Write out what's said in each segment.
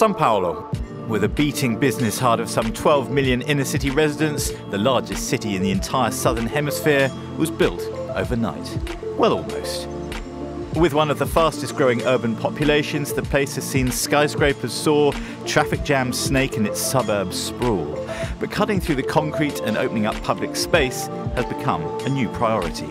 São Paulo, with a beating business heart of some 12 million inner-city residents, the largest city in the entire southern hemisphere, was built overnight. Well, almost. With one of the fastest growing urban populations, the place has seen skyscrapers soar, traffic jams snake and its suburbs sprawl. But cutting through the concrete and opening up public space has become a new priority.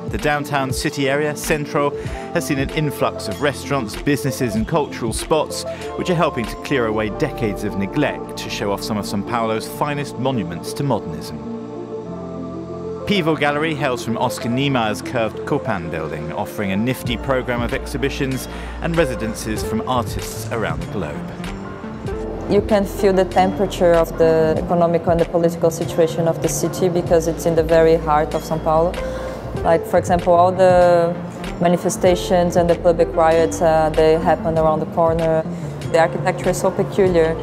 The downtown city area, Centro, has seen an influx of restaurants, businesses and cultural spots, which are helping to clear away decades of neglect to show off some of São Paulo's finest monuments to modernism. Pivo Gallery hails from Oscar Niemeyer's curved Copan building, offering a nifty programme of exhibitions and residences from artists around the globe. You can feel the temperature of the economic and the political situation of the city because it's in the very heart of São Paulo. Like, for example, all the manifestations and the public riots, they happen around the corner. The architecture is so peculiar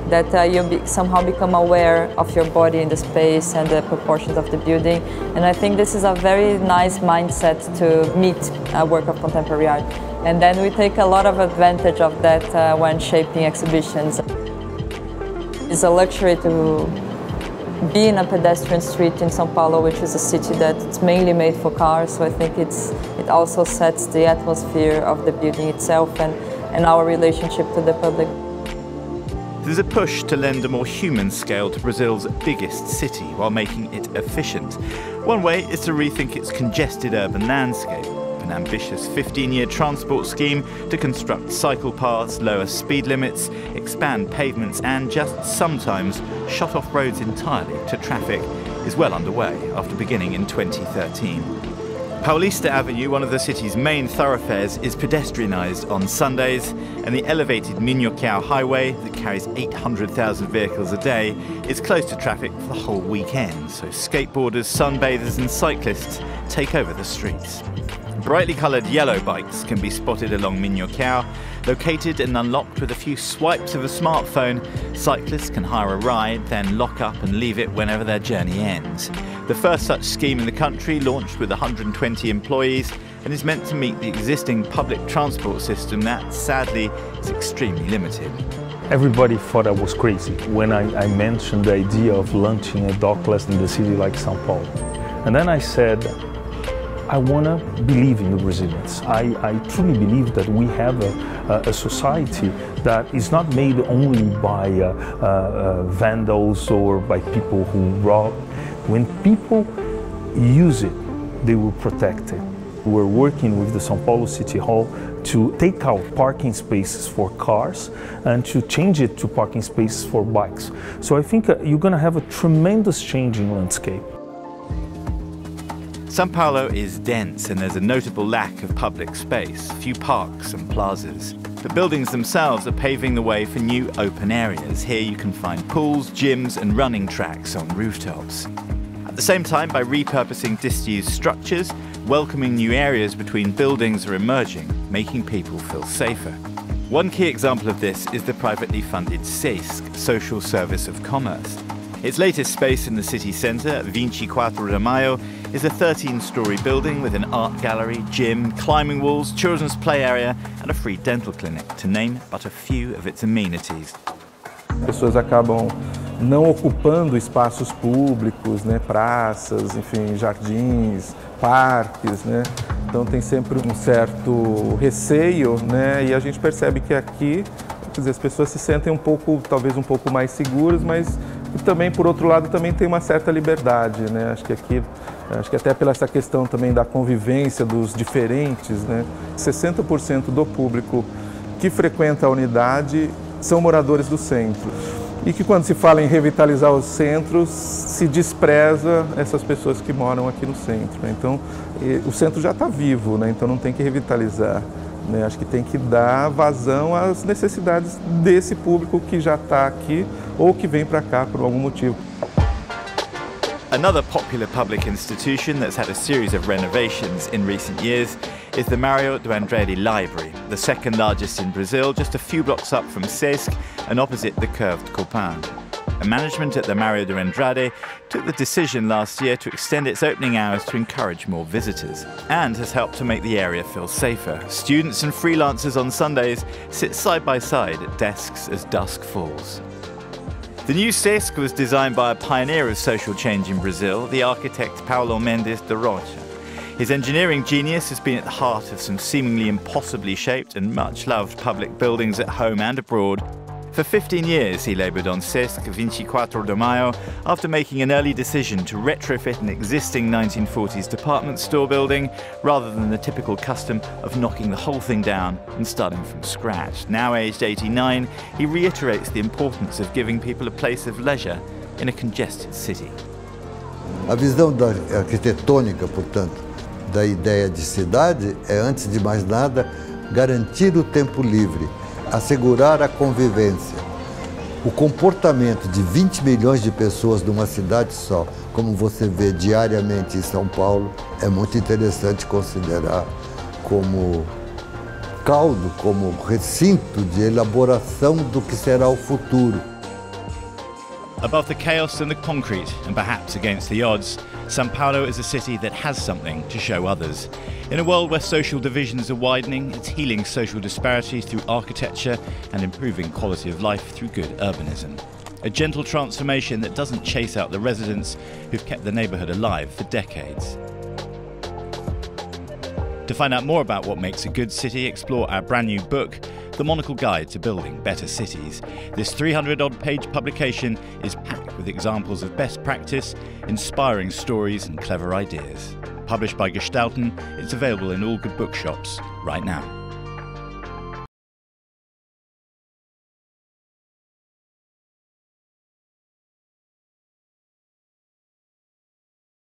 that you somehow become aware of your body in the space and the proportions of the building. And I think this is a very nice mindset to meet a work of contemporary art. And then we take a lot of advantage of that when shaping exhibitions. It's a luxury to be in a pedestrian street in São Paulo, which is a city that's mainly made for cars. So I think it also sets the atmosphere of the building itself and our relationship to the public. There's a push to lend a more human scale to Brazil's biggest city while making it efficient. One way is to rethink its congested urban landscape. An ambitious 15-year transport scheme to construct cycle paths, lower speed limits, expand pavements and just sometimes shut off roads entirely to traffic is well underway after beginning in 2013. Paulista Avenue, one of the city's main thoroughfares, is pedestrianised on Sundays, and the elevated Monocle highway that carries 800,000 vehicles a day is closed to traffic for the whole weekend, so skateboarders, sunbathers and cyclists take over the streets. Brightly coloured yellow bikes can be spotted along Monocle. Located and unlocked with a few swipes of a smartphone, cyclists can hire a ride, then lock up and leave it whenever their journey ends. The first such scheme in the country launched with 120 employees and is meant to meet the existing public transport system that, sadly, is extremely limited. Everybody thought I was crazy when I mentioned the idea of launching a dockless in the city like São Paulo. And then I said, I want to believe in the Brazilians. I truly believe that we have a society that is not made only by vandals or by people who rob. When people use it, they will protect it. We're working with the São Paulo City Hall to take out parking spaces for cars and to change it to parking spaces for bikes. So I think you're going to have a tremendous change in landscape. São Paulo is dense and there's a notable lack of public space, few parks and plazas. The buildings themselves are paving the way for new open areas. Here you can find pools, gyms and running tracks on rooftops. At the same time, by repurposing disused structures, welcoming new areas between buildings are emerging, making people feel safer. One key example of this is the privately funded SESC, Social Service of Commerce. Its latest space in the city centre, 24 de Maio, is a 13-storey building with an art gallery, gym, climbing walls, children's play area and a free dental clinic, to name but a few of its amenities. Pessoas acabam não ocupando espaços públicos, né, praças, enfim, jardins, parques, né? Então tem sempre um certo receio, né? E a gente percebe que aqui, quer dizer, as pessoas se sentem um pouco, talvez um pouco mais seguras, mas e também, por outro lado, também tem uma certa liberdade, né? Acho que até pela essa questão também da convivência dos diferentes, né? 60% do público que frequenta a unidade são moradores do centro. E que quando se fala em revitalizar os centros, se despreza essas pessoas que moram aqui no centro, né? Então, o centro já está vivo, né? Então não tem que revitalizar. Acho que tem que dar vazão às necessidades desse público que já está aqui ou que vem para cá por algum motivo. Another popular public institution that's had a series of renovations in recent years is the Mário do Andrade Library, the second largest in Brazil, just a few blocks up from SESC and opposite the curved Copan. And management at the Mário de Andrade took the decision last year to extend its opening hours to encourage more visitors, and has helped to make the area feel safer. Students and freelancers on Sundays sit side by side at desks as dusk falls. The new CESC was designed by a pioneer of social change in Brazil, the architect Paulo Mendes de Rocha. His engineering genius has been at the heart of some seemingly impossibly shaped and much loved public buildings at home and abroad. For 15 years he laboured on CESC 24 de Maio after making an early decision to retrofit an existing 1940s department store building rather than the typical custom of knocking the whole thing down and starting from scratch. Now aged 89, he reiterates the importance of giving people a place of leisure in a congested city. A visão arquitetônica, portanto, da ideia de cidade é, antes de mais nada, garantir o tempo livre, assegurar a convivência. O comportamento de 20 milhões de pessoas numa cidade só, como você vê diariamente em São Paulo, é muito interessante considerar como caldo, como recinto de elaboração do que será o futuro. Above the chaos and the concrete, and perhaps against the odds, São Paulo is a city that has something to show others. In a world where social divisions are widening, it's healing social disparities through architecture and improving quality of life through good urbanism. A gentle transformation that doesn't chase out the residents who've kept the neighbourhood alive for decades. To find out more about what makes a good city, explore our brand new book, The Monocle Guide to Building Better Cities. This 300-odd page publication is packed with examples of best practice, inspiring stories and clever ideas. Published by Gestalten, it's available in all good bookshops right now.